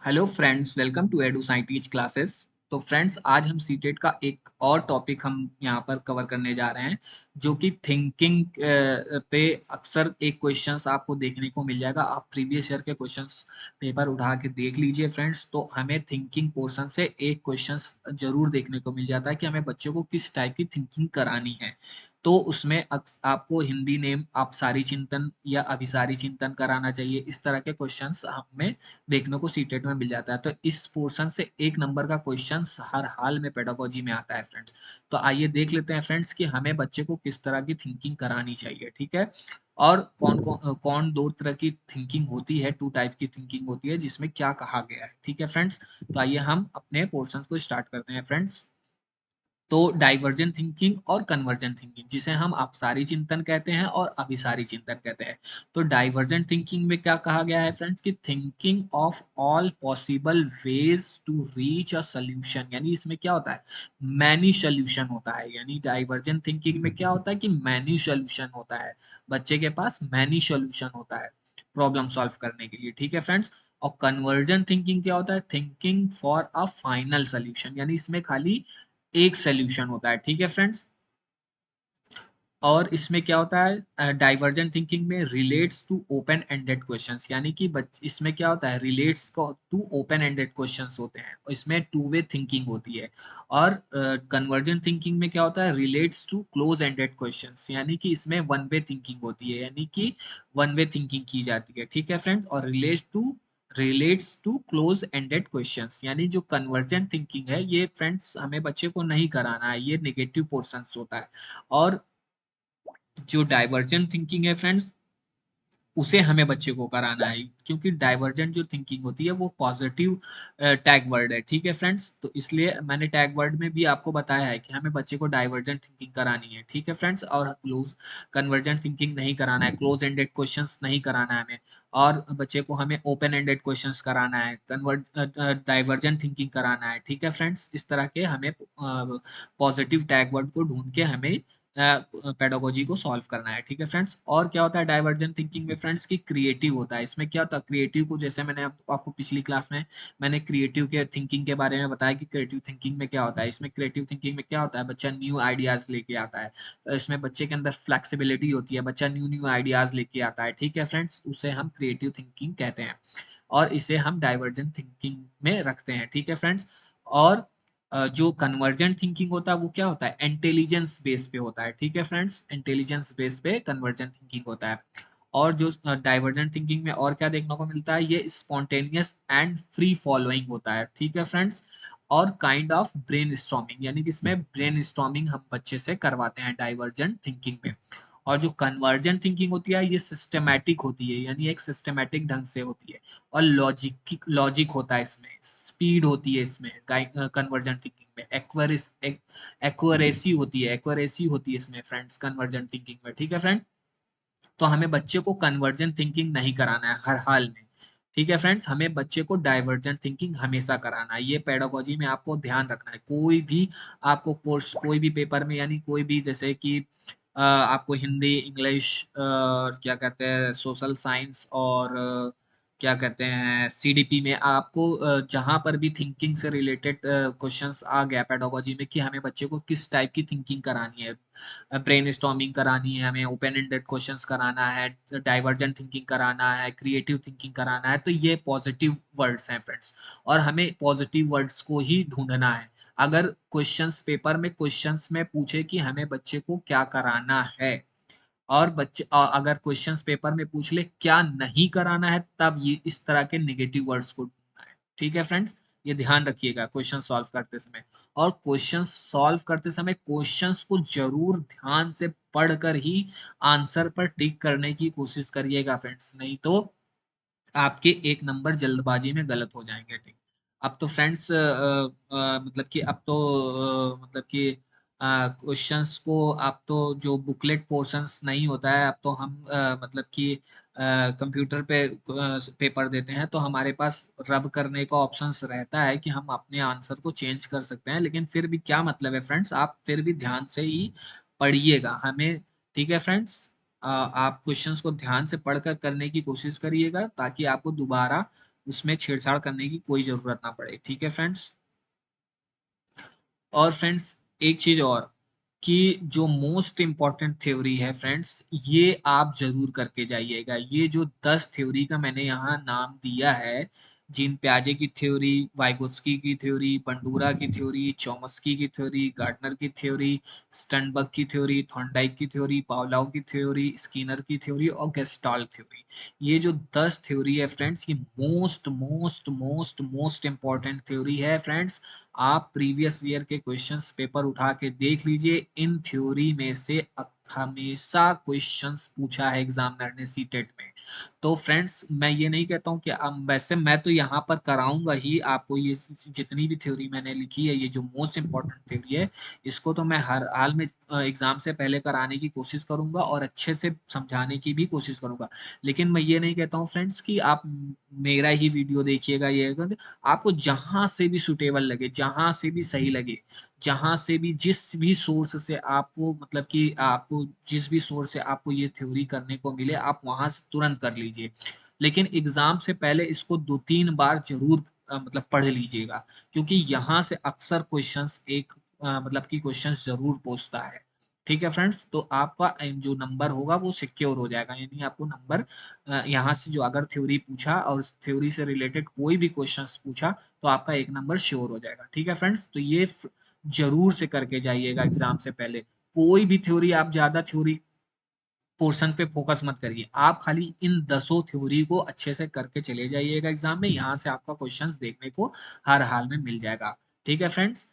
Hello friends, welcome to Edu Scientist classes. तो friends, आज हम सीटेट का एक और टॉपिक हम यहाँ पर कवर करने जा रहे हैं, जो कि थिंकिंग पे अक्सर एक क्वेश्चंस आपको देखने को मिल जाएगा। आप प्रीवियस ईयर के क्वेश्चंस पेपर उठा के देख लीजिए फ्रेंड्स। तो हमें थिंकिंग पोर्शन से एक क्वेश्चंस जरूर देखने को मिल जाता है कि हमें बच्चों को किस टाइप की थिंकिंग करानी है। तो उसमें आपको हिंदी नेम अपसारी चिंतन या अभिसारी चिंतन कराना चाहिए। इस तरह के क्वेश्चंस हमें देखने को सीटेट में मिल जाता है। तो इस पोर्शन से एक नंबर का क्वेश्चन हर हाल में पेडागोजी में आता है फ्रेंड्स। तो आइए देख लेते हैं फ्रेंड्स कि हमें बच्चे को किस तरह की थिंकिंग करानी चाहिए। ठीक है। और कौन दो तरह की थिंकिंग होती है, टू टाइप की थिंकिंग होती है, जिसमें क्या कहा गया है। ठीक है फ्रेंड्स। तो आइए हम अपने पोर्शन को स्टार्ट करते हैं फ्रेंड्स। तो डाइवर्जेंट थिंकिंग और कन्वर्जेंट थिंकिंग, जिसे हम अपसारी चिंतन कहते हैं और अभिसारी चिंतन कहते हैं। तो डाइवर्जेंट थिंकिंग में क्या कहा गया है फ्रेंड्स कि thinking of all possible ways to reach a solution, यानी इसमें क्या होता है, मैनी सोल्यूशन होता है। यानी डाइवर्जेंट थिंकिंग में क्या होता है कि मैनी सोल्यूशन होता है, बच्चे के पास मैनी सोल्यूशन होता है प्रॉब्लम सॉल्व करने के लिए। ठीक है फ्रेंड्स। और कन्वर्जेंट थिंकिंग क्या होता है, thinking for a final solution, यानी इसमें खाली एक सोल्यूशन होता है। ठीक है फ्रेंड्स। और इसमें क्या होता है, डाइवर्जेंट थिंकिंग में relates to open ended questions, यानी कि इसमें क्या होता है, relates to open ended questions होते हैं, इसमें टू वे थिंकिंग होती है। और कन्वर्जेंट थिंकिंग में क्या होता है, relates to close ended questions, यानी कि इसमें वन वे थिंकिंग होती है, यानी कि वन वे थिंकिंग की जाती है। ठीक है फ्रेंड्स। और relates to close ended questions, यानी जो कन्वर्जेंट थिंकिंग है ये फ्रेंड्स हमें बच्चे को नहीं कराना है, ये नेगेटिव पोर्शंस होता है। और जो डाइवर्जेंट थिंकिंग है फ्रेंड्स, उसे हमें बच्चे को कराना है, क्योंकि डाइवर्जेंट जो थिंकिंग होती है वो पॉजिटिव टैग वर्ड है। ठीक है फ्रेंड्स। तो इसलिए मैंने टैग वर्ड में भी आपको बताया है कि हमें बच्चे को डाइवर्जेंट थिंकिंग करानी है। ठीक है फ्रेंड्स। और क्लोज कन्वर्जेंट थिंकिंग नहीं कराना है, क्लोज एंडेड क्वेश्चंस नहीं कराना है हमें। और बच्चे को हमें ओपन एंडेड क्वेश्चंस कराना है, डाइवर्जेंट थिंकिंग कराना है। ठीक है फ्रेंड्स। इस तरह के हमें पॉजिटिव टैग वर्ड को ढूंढ के हमें पेडागोजी को सॉल्व करना है। ठीक है फ्रेंड्स। और क्या होता है डाइवर्जेंट थिंकिंग में फ्रेंड्स की क्रिएटिव होता है। इसमें क्या होता है, क्रिएटिव को जैसे मैंने आपको पिछली क्लास में मैंने क्रिएटिव के थिंकिंग के बारे में बताया कि क्रिएटिव थिंकिंग में क्या होता है। इसमें क्रिएटिव थिंकिंग में क्या होता है, बच्चा न्यू आइडियाज लेके आता है। तो इसमें बच्चे के अंदर फ्लेक्सिबिलिटी होती है, बच्चा न्यू न्यू आइडियाज लेके आता है। ठीक है फ्रेंड्स। उसे हम क्रिएटिव थिंकिंग कहते हैं और इसे हम डाइवर्जेंट थिंकिंग में रखते हैं। ठीक है फ्रेंड्स। और जो कन्वर्जेंट थिंकिंग होता है वो क्या होता है, इंटेलिजेंस बेस पे होता है। ठीक है फ्रेंड्स। इंटेलिजेंस बेस पे कन्वर्जेंट थिंकिंग होता है। और जो डाइवर्जेंट थिंकिंग में और क्या देखने को मिलता है, ये स्पॉन्टेनियस एंड फ्री फॉलोइंग होता है। ठीक है फ्रेंड्स। और काइंड ऑफ ब्रेन स्टॉर्मिंग, यानी कि इसमें ब्रेन स्टॉर्मिंग हम बच्चे से करवाते हैं डाइवर्जेंट थिंकिंग में। और जो कन्वर्जेंट थिंकिंग होती है ये सिस्टमैटिक होती है, यानी एक सिस्टमैटिक ढंग से होती है। और लॉजिक होता है, इसमें स्पीड होती है, इसमें कन्वर्जेंट थिंकिंग में एक्यूरेसी होती है इसमें फ्रेंड्स, कन्वर्जेंट थिंकिंग में। ठीक है फ्रेंड। तो हमें बच्चे को कन्वर्जेंट थिंकिंग नहीं कराना है हर हाल में। ठीक है फ्रेंड्स। हमें बच्चे को डाइवर्जेंट थिंकिंग हमेशा कराना है, ये पेडागोजी में आपको ध्यान रखना है। कोई भी आपको कोर्स, कोई भी पेपर में, यानी कोई भी जैसे कि आपको हिंदी, इंग्लिश, क्या कहते हैं, सोशल साइंस, और क्या कहते हैं, सीडीपी में आपको जहां पर भी थिंकिंग से रिलेटेड क्वेश्चंस आ गया पेडागोजी में कि हमें बच्चे को किस टाइप की थिंकिंग करानी है, ब्रेन स्टॉर्मिंग करानी है, हमें ओपन एंडेड क्वेश्चंस कराना है, डाइवर्जेंट थिंकिंग कराना है, क्रिएटिव थिंकिंग कराना है, तो ये पॉजिटिव वर्ड्स हैं फ्रेंड्स। और हमें पॉजिटिव वर्ड्स को ही ढूंढना है। अगर क्वेश्चंस पेपर में क्वेश्चंस में पूछे कि हमें बच्चे को क्या कराना है, और अगर क्वेश्चंस पेपर में पूछ ले क्या नहीं कराना है, तब ये इस तरह के नेगेटिव वर्ड्स को ढूंढना है। ठीक है फ्रेंड्स। ये ध्यान रखिएगा क्वेश्चन सॉल्व करते समय। और क्वेश्चन सॉल्व करते समय क्वेश्चंस को जरूर ध्यान से पढ़कर ही आंसर पर टिक करने की कोशिश करिएगा फ्रेंड्स, नहीं तो आपके एक नंबर जल्दबाजी में गलत हो जाएंगे। ठीक। अब तो फ्रेंड्स मतलब कि अब तो मतलब कि क्वेश्चंस को, अब तो जो बुकलेट पोर्शंस नहीं होता है, अब तो हम मतलब कि कंप्यूटर पे पेपर देते हैं, तो हमारे पास रब करने का ऑप्शंस रहता है कि हम अपने आंसर को चेंज कर सकते हैं। लेकिन फिर भी क्या मतलब है फ्रेंड्स, आप फिर भी ध्यान से ही पढ़िएगा हमें। ठीक है फ्रेंड्स। आप क्वेश्चंस को ध्यान से पढ़कर करने की कोशिश करिएगा, ताकि आपको दोबारा उसमें छेड़छाड़ करने की कोई जरूरत ना पड़े। ठीक है फ्रेंड्स। और फ्रेंड्स एक चीज और, कि जो मोस्ट इम्पॉर्टेंट थ्योरी है फ्रेंड्स, ये आप जरूर करके जाइएगा। ये जो 10 थ्योरी का मैंने यहाँ नाम दिया है, जीन प्याजे की थ्योरी, वाइगोत्स्की की थ्योरी, बंडूरा की थ्योरी, चॉमस्की की थ्योरी, गार्डनर की थ्योरी, स्टनबर्ग की थ्योरी, थॉर्नडाइक की थ्योरी, पावलोव की थ्योरी, स्किनर की थ्योरी और गेस्टाल्ट थ्योरी, ये जो 10 थ्योरी है फ्रेंड्स, ये most most most most important theory है फ्रेंड्स। आप प्रीवियस ईयर के क्वेश्चंस पेपर उठा के देख लीजिए, इन थ्योरी में से हमेशा क्वेश्चंस पूछा है एग्जामिनर ने सीटेट में। तो फ्रेंड्स मैं ये नहीं कहता हूँ कि अब, वैसे मैं तो यहाँ पर कराऊंगा ही आपको, ये जितनी भी थ्योरी मैंने लिखी है, ये जो मोस्ट इंपॉर्टेंट थ्योरी है, इसको तो मैं हर हाल में एग्जाम से पहले कराने की कोशिश करूंगा और अच्छे से समझाने की भी कोशिश करूंगा। लेकिन मैं ये नहीं कहता हूँ फ्रेंड्स कि आप मेरा ही वीडियो देखिएगा, ये आपको जहां से भी सुटेबल लगे, जहां से भी सही लगे, जहां से भी जिस भी सोर्स से आपको, मतलब कि आपको जिस भी सोर्स से आपको ये थ्योरी करने को मिले, आप वहां से तुरंत कर लीजिए। लेकिन एग्जाम से पहले इसको 2-3 बार जरूर मतलब पढ़ लीजिएगा, क्योंकि यहाँ से अक्सर क्वेश्चंस मतलब कि क्वेश्चंस जरूर पूछता है। ठीक है फ्रेंड्स। तो आपका जो नंबर होगा वो सिक्योर हो जाएगा, यानी आपको नंबर यहाँ से जो अगर थ्योरी पूछा और उस थ्योरी से रिलेटेड कोई भी क्वेश्चंस पूछा, तो आपका एक नंबर श्योर हो जाएगा। ठीक है फ्रेंड्स। तो ये जरूर से करके जाइएगा एग्जाम से पहले। कोई भी थ्योरी, आप ज्यादा थ्योरी पोर्शन पे फोकस मत करिए, आप खाली इन 10 थ्योरी को अच्छे से करके चले जाइएगा एग्जाम में, यहाँ से आपका क्वेश्चंस देखने को हर हाल में मिल जाएगा। ठीक है फ्रेंड्स।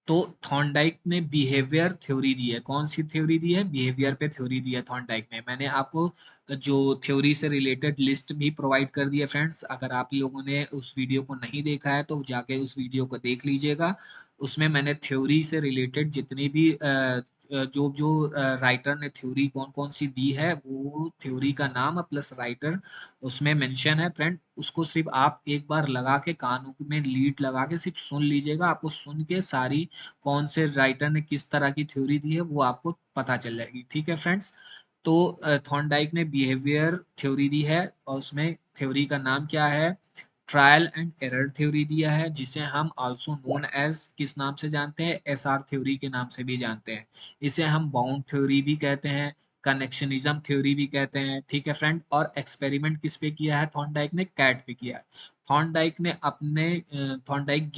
तो थॉर्नडाइक ने बिहेवियर थ्योरी दी है। कौन सी थ्योरी दी है? बिहेवियर पे थ्योरी दी है थॉर्नडाइक ने। मैंने आपको जो थ्योरी से रिलेटेड लिस्ट भी प्रोवाइड कर दी है फ्रेंड्स, अगर आप लोगों ने उस वीडियो को नहीं देखा है तो जाके उस वीडियो को देख लीजिएगा। उसमें मैंने थ्योरी से रिलेटेड जितनी भी जो जो राइटर ने थ्योरी कौन कौन सी दी है, वो थ्योरी का नाम प्लस राइटर उसमें मेंशन है फ्रेंड। उसको सिर्फ आप एक बार लगा के कानों में लीड लगा के सिर्फ सुन लीजिएगा, आपको सुन के सारी कौन से राइटर ने किस तरह की थ्योरी दी है वो आपको पता चल जाएगी। ठीक है फ्रेंड्स। तो थॉर्नडाइक ने बिहेवियर थ्योरी दी है, और उसमें थ्योरी का नाम क्या है? ट्रायल एंड एरर थ्योरी दिया है, जिसे हम आल्सो नोन एज किस नाम से जानते हैं? एसआर थ्योरी के नाम से भी जानते हैं। इसे हम बाउंड थ्योरी भी कहते हैं, कनेक्शनिज्म थ्योरी भी कहते हैं। ठीक है फ्रेंड। और एक्सपेरिमेंट किस पे किया है थॉर्नडाइक ने? कैट पे किया है। थॉर्नडाइक ने अपने Thorndike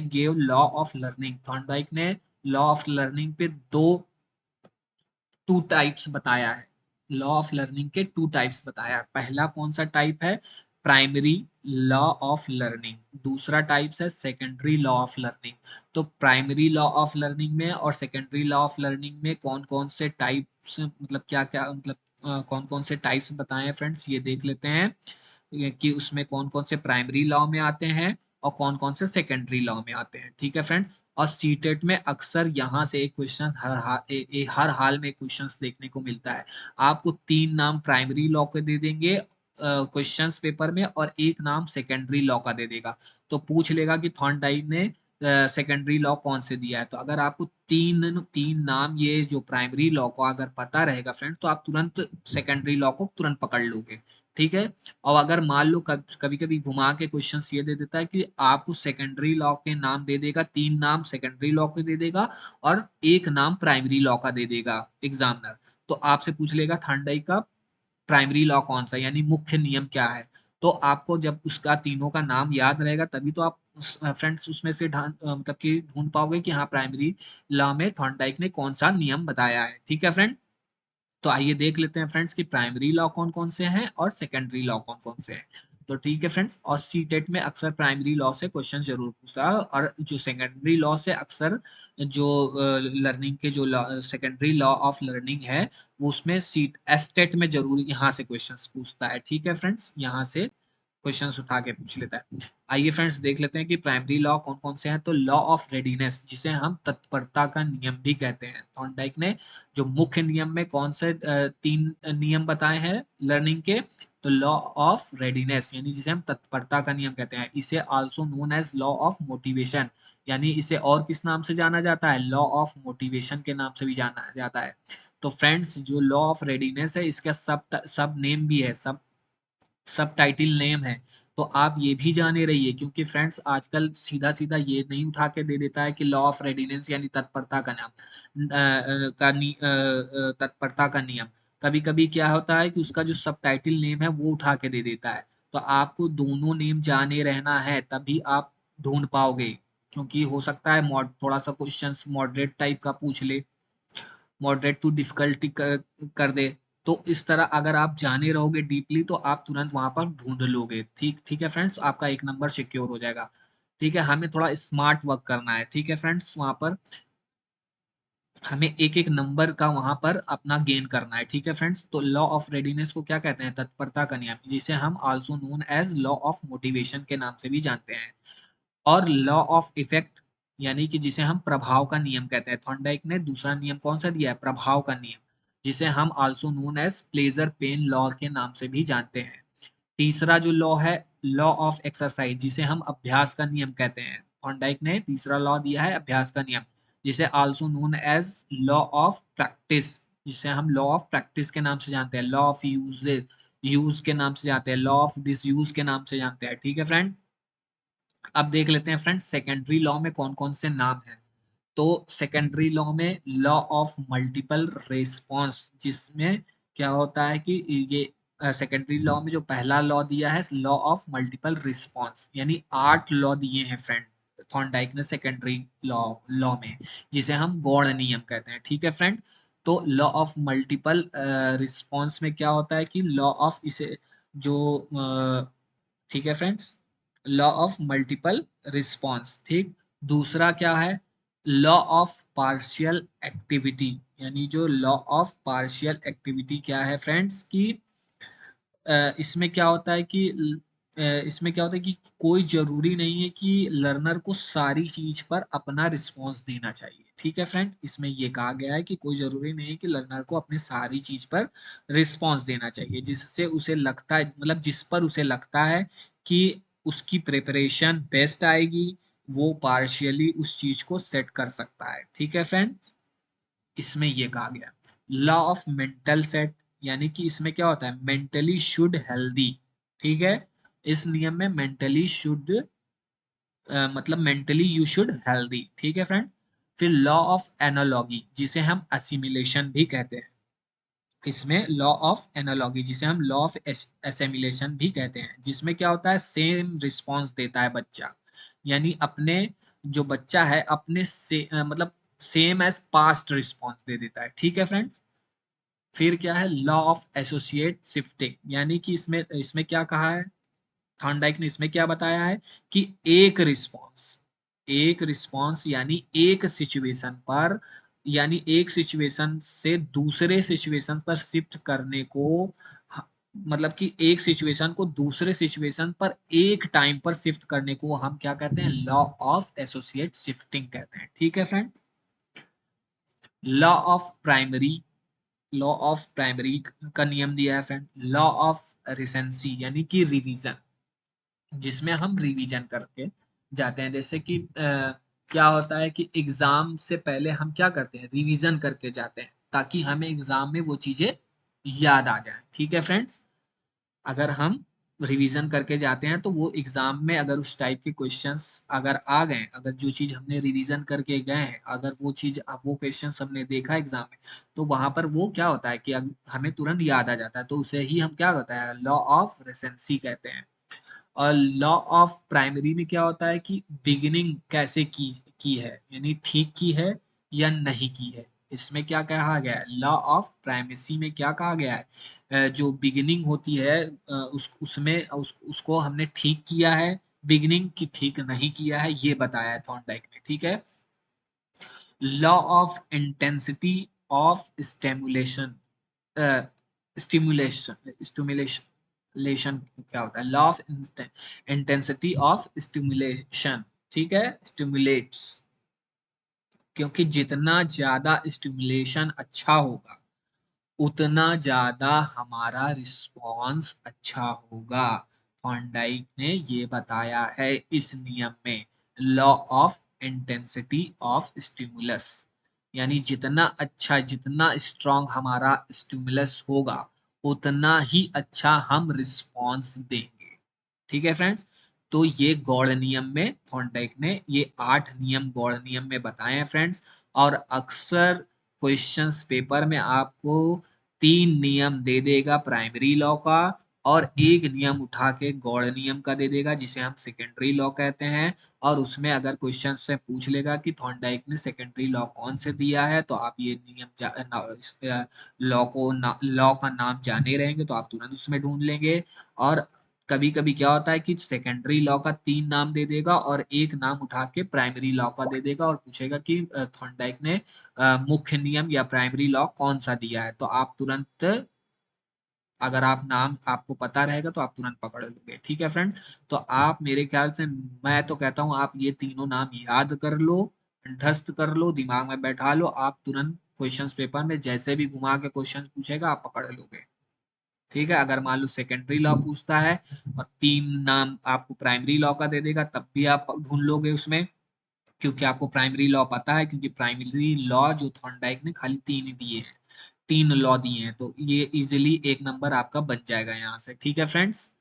gave law of learning. Thorndike ने लॉ ऑफ लर्निंग पे टू टाइप्स बताया है। लॉ ऑफ लर्निंग के टू टाइप्स बताया है। पहला कौन सा टाइप है? Primary law of learning. दूसरा टाइप्स है सेकेंडरी लॉ ऑफ लर्निंग। तो प्राइमरी लॉ ऑफ लर्निंग में और सेकेंडरी लॉ ऑफ लर्निंग में कौन कौन से टाइप्स, मतलब क्या क्या, मतलब कौन कौन से टाइप्स बताए हैं फ्रेंड्स, ये देख लेते हैं कि उसमें कौन कौन से प्राइमरी लॉ में आते हैं और कौन कौन से सेकेंडरी लॉ में आते हैं। ठीक है फ्रेंड्स। और सीटेट में अक्सर यहाँ से एक क्वेश्चन हर हाल में क्वेश्चंस देखने को मिलता है। आपको 3 नाम प्राइमरी लॉ के दे देंगे क्वेश्चंस पेपर में, और एक नाम सेकेंडरी लॉ का दे देगा। तो पूछ लेगा कि थॉर्नडाइक ने सेकेंडरी लॉ कौन से दिया है। तो अगर आपको तीन तीन नाम ये जो प्राइमरी लॉ को अगर पता रहेगा फ्रेंड, तो आप तुरंत सेकेंडरी लॉ को तुरंत पकड़ लोगे। ठीक है। और अगर मान लो कभी कभी घुमा के क्वेश्चन ये दे देता है कि आपको सेकेंडरी लॉ के नाम दे देगा, 3 नाम सेकेंडरी लॉ के दे देगा और एक नाम प्राइमरी लॉ का दे देगा एग्जामिनर। तो आपसे पूछ लेगा थॉर्नडाइक का प्राइमरी लॉ कौन सा, यानी मुख्य नियम क्या है। तो आपको जब उसका तीनों का नाम याद रहेगा, तभी तो आप फ्रेंड्स उसमें से मतलब कि ढूंढ पाओगे कि हाँ प्राइमरी लॉ में थॉर्नडाइक ने कौन सा नियम बताया है। ठीक है फ्रेंड। तो आइए देख लेते हैं फ्रेंड्स कि प्राइमरी लॉ कौन कौन से हैं और सेकेंडरी लॉ कौन कौन से हैं। तो ठीक है फ्रेंड्स। और सीटेट में अक्सर प्राइमरी लॉ से क्वेश्चन जरूर पूछता है, और जो सेकेंडरी लॉ से अक्सर जो लर्निंग के जो सेकेंडरी लॉ ऑफ लर्निंग है, वो उसमें सीट एस्टेट में जरूर यहाँ से क्वेश्चंस पूछता है। ठीक है फ्रेंड्स। यहाँ से क्वेश्चन उठा के पूछ लेता है। आइए फ्रेंड्स देख लेते हैं कि प्राइमरी लॉ कौन कौन से हैं। तो लॉ ऑफ रेडीनेस, जिसे हम तत्परता का नियम भी कहते हैं, थॉर्नडाइक ने जो मुख्य नियम में कौन से तीन नियम बताए हैं लर्निंग के, तो लॉ ऑफ रेडीनेस यानी जिसे हम तत्परता का नियम कहते हैं। इसे also known as law of motivation, यानी इसे और किस नाम से जाना जाता है, लॉ ऑफ मोटिवेशन के नाम से भी जाना जाता है। तो फ्रेंड्स जो लॉ ऑफ रेडीनेस है इसका सब सब नेम भी है, सब सब टाइटल नेम है। तो आप ये भी जाने रहिए, क्योंकि फ्रेंड्स आजकल सीधा सीधा ये नहीं उठा के दे देता है कि लॉ ऑफ रेडिनेंस यानी तत्परता का नाम तत्परता का नियम। कभी कभी क्या होता है कि उसका जो सब टाइटल नेम है वो उठा के दे देता है। तो आपको दोनों नेम जाने रहना है, तभी आप ढूंढ पाओगे। क्योंकि हो सकता है थोड़ा सा क्वेश्चन मॉडरेट टाइप का पूछ ले, मॉडरेट टू डिफिकल्टी कर दे। तो इस तरह अगर आप जाने रहोगे डीपली तो आप तुरंत वहां पर ढूंढ लोगे। ठीक ठीक है फ्रेंड्स, आपका एक नंबर सिक्योर हो जाएगा। ठीक है, हमें थोड़ा स्मार्ट वर्क करना है। ठीक है फ्रेंड्स, वहां पर हमें एक एक नंबर का वहां पर अपना गेन करना है। ठीक है फ्रेंड्स, तो लॉ ऑफ रेडीनेस को क्या कहते हैं, तत्परता का नियम, जिसे हम also known as law of motivation के नाम से भी जानते हैं। और लॉ ऑफ इफेक्ट यानी कि जिसे हम प्रभाव का नियम कहते हैं। थॉर्नडाइक ने दूसरा नियम कौन सा दिया है, प्रभाव का नियम, जिसे हम also known as pleasure pain law के नाम से भी जानते हैं। तीसरा जो लॉ है, लॉ ऑफ एक्सरसाइज, जिसे हम अभ्यास का नियम कहते हैं। थॉर्नडाइक ने तीसरा लॉ दिया है अभ्यास का नियम, जिसे also known as law of practice, जिसे हम लॉ ऑफ प्रैक्टिस के नाम से जानते हैं, लॉ ऑफ यूजेज यूज के नाम से जानते हैं, लॉ ऑफ डिसयूज के नाम से जानते हैं। ठीक है फ्रेंड, अब देख लेते हैं फ्रेंड्स सेकेंडरी लॉ में कौन कौन से नाम हैं। तो सेकेंडरी लॉ में लॉ ऑफ मल्टीपल रिस्पॉन्स, जिसमें क्या होता है कि ये सेकेंडरी लॉ में जो पहला लॉ दिया है लॉ ऑफ मल्टीपल रिस्पॉन्स, यानी 8 लॉ दिए हैं फ्रेंड थॉर्नडाइक ने सेकेंडरी लॉ लॉ में, जिसे हम गौड़ नियम कहते हैं। ठीक है फ्रेंड, तो लॉ ऑफ मल्टीपल रिस्पॉन्स में क्या होता है कि लॉ ऑफ इसे जो ठीक है friends, law of multiple response. ठीक, दूसरा क्या है, लॉ ऑफ पार्शियल एक्टिविटी, यानी जो लॉ ऑफ पार्शियल एक्टिविटी क्या है फ्रेंड्स की इसमें क्या होता है कि इसमें क्या होता है कि कोई जरूरी नहीं है कि लर्नर को सारी चीज पर अपना रिस्पॉन्स देना चाहिए। ठीक है फ्रेंड, इसमें ये कहा गया है कि कोई जरूरी नहीं है कि लर्नर को अपनी सारी चीज पर रिस्पॉन्स देना चाहिए, जिससे उसे लगता है, मतलब जिस पर उसे लगता है कि उसकी प्रिपरेशन बेस्ट आएगी, वो पार्शियली उस चीज को सेट कर सकता है। ठीक है फ्रेंड, इसमें ये कहा गया लॉ ऑफ मेंटल सेट, यानी कि इसमें क्या होता है, मेंटली शुड हेल्दी। ठीक है, इस नियम में मेंटली शुड मतलब मेंटली यू शुड हेल्दी। ठीक है फ्रेंड, फिर लॉ ऑफ एनालॉगी, जिसे हम असिमिलेशन भी कहते हैं। इसमें लॉ ऑफ एनालॉगी, जिसे हम लॉ ऑफ एसिमिलेशन भी कहते हैं, जिसमें क्या होता है, सेम रिस्पॉन्स देता है बच्चा, यानी अपने जो बच्चा है अपने से मतलब सेम एज पास्ट रिस्पॉन्स दे देता है। ठीक है फ्रेंड्स, फिर क्या है, लॉ ऑफ एसोसिएट शिफ्टिंग, यानी कि इसमें इसमें क्या कहा है, थॉर्नडाइक ने इसमें क्या बताया है कि एक रिस्पॉन्स यानी एक सिचुएशन पर, यानी एक सिचुएशन से दूसरे सिचुएशन पर शिफ्ट करने को मतलब कि एक सिचुएशन को दूसरे सिचुएशन पर एक टाइम पर शिफ्ट करने को हम क्या कहते हैं, लॉ ऑफ एसोसिएट शिफ्टिंग कहते हैं। ठीक है friend, law of primary, law of primary का नियम दिया है फ्रेंड, लॉ ऑफ रिसेंसी यानी कि रिवीजन, जिसमें हम रिवीजन करके जाते हैं। जैसे कि क्या होता है कि एग्जाम से पहले हम क्या करते हैं, रिवीजन करके जाते हैं, ताकि हमें एग्जाम में वो चीजें याद आ जाए। ठीक है फ्रेंड्स, अगर हम रिवीजन करके जाते हैं तो वो एग्जाम में अगर उस टाइप के क्वेश्चंस अगर आ गए, अगर जो चीज हमने रिवीजन करके गए हैं, अगर वो चीज वो क्वेश्चन हमने देखा एग्जाम में, तो वहां पर वो क्या होता है कि हमें तुरंत याद आ जाता है, तो उसे ही हम क्या होता है, लॉ ऑफ रिसेंसी कहते हैं। और लॉ ऑफ प्राइमरी में क्या होता है कि बिगिनिंग कैसे की है, यानी ठीक की है या नहीं की है। इसमें क्या कहा गया है, लॉ ऑफ प्राइमेसी में क्या कहा गया है, जो बिगिनिंग होती है उसको हमने ठीक किया है, बिगिनिंग की ठीक नहीं किया है, ये बताया है थॉर्नडाइक ने। ठीक है, law of intensity of stimulation, stimulation stimulation लेशन क्या होता है, law of intensity of stimulation, ठीक है, स्टिमुलेट्स, क्योंकि जितना ज्यादा स्टिमुलेशन अच्छा होगा उतना ज्यादा हमारा रिस्पॉन्स अच्छा होगा। थॉर्नडाइक ने ये बताया है इस नियम में, law of intensity of stimulus, यानी जितना अच्छा जितना स्ट्रांग हमारा स्टिमुलस होगा उतना ही अच्छा हम रिस्पॉन्स देंगे। ठीक है फ्रेंड्स, तो ये गॉड नियम में थॉर्नडाइक ने ये 8 नियम गॉड नियम में बताए हैं फ्रेंड्स। और अक्सर क्वेश्चंस पेपर में आपको 3 नियम दे देगा प्राइमरी लॉ का, और एक नियम उठा के गॉड नियम का दे देगा जिसे हम सेकेंडरी लॉ कहते हैं। और उसमें अगर क्वेश्चन से पूछ लेगा कि थॉर्नडाइक ने सेकेंडरी लॉ कौन से दिया है, तो आप ये नियम लॉ का नाम जाने रहेंगे तो आप तुरंत उसमें ढूंढ लेंगे। और कभी कभी क्या होता है कि सेकेंडरी लॉ का 3 नाम दे देगा और एक नाम उठा के प्राइमरी लॉ का दे देगा और पूछेगा कि थॉर्नडाइक ने मुख्य नियम या प्राइमरी लॉ कौन सा दिया है, तो आप तुरंत, अगर आप नाम आपको पता रहेगा तो आप तुरंत पकड़ लोगे। ठीक है फ्रेंड्स, तो आप मेरे ख्याल से, मैं तो कहता हूँ आप ये तीनों नाम याद कर लो, कंठस्थ कर लो, दिमाग में बैठा लो, आप तुरंत क्वेश्चंस पेपर में जैसे भी घुमा के क्वेश्चन पूछेगा आप पकड़ लोगे। ठीक है, अगर मान लो सेकेंडरी लॉ पूछता है और 3 नाम आपको प्राइमरी लॉ का दे देगा तब भी आप ढूंढ लोगे उसमें, क्योंकि आपको प्राइमरी लॉ पता है, क्योंकि प्राइमरी लॉ जो थॉर्नडाइक ने खाली 3 ही दिए हैं, 3 लॉ दिए हैं, तो ये इजिली एक नंबर आपका बच जाएगा यहाँ से। ठीक है फ्रेंड्स,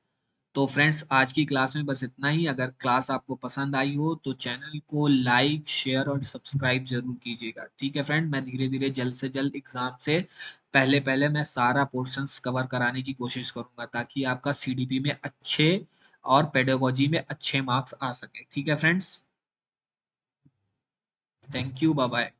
तो फ्रेंड्स आज की क्लास में बस इतना ही। अगर क्लास आपको पसंद आई हो तो चैनल को लाइक शेयर और सब्सक्राइब जरूर कीजिएगा। ठीक है फ्रेंड, मैं धीरे धीरे जल्द से जल्द एग्जाम से पहले पहले मैं सारा पोर्शंस कवर कराने की कोशिश करूंगा ताकि आपका सीडीपी में अच्छे और पेडागोजी में अच्छे मार्क्स आ सके। ठीक है friends, thank you, bye bye.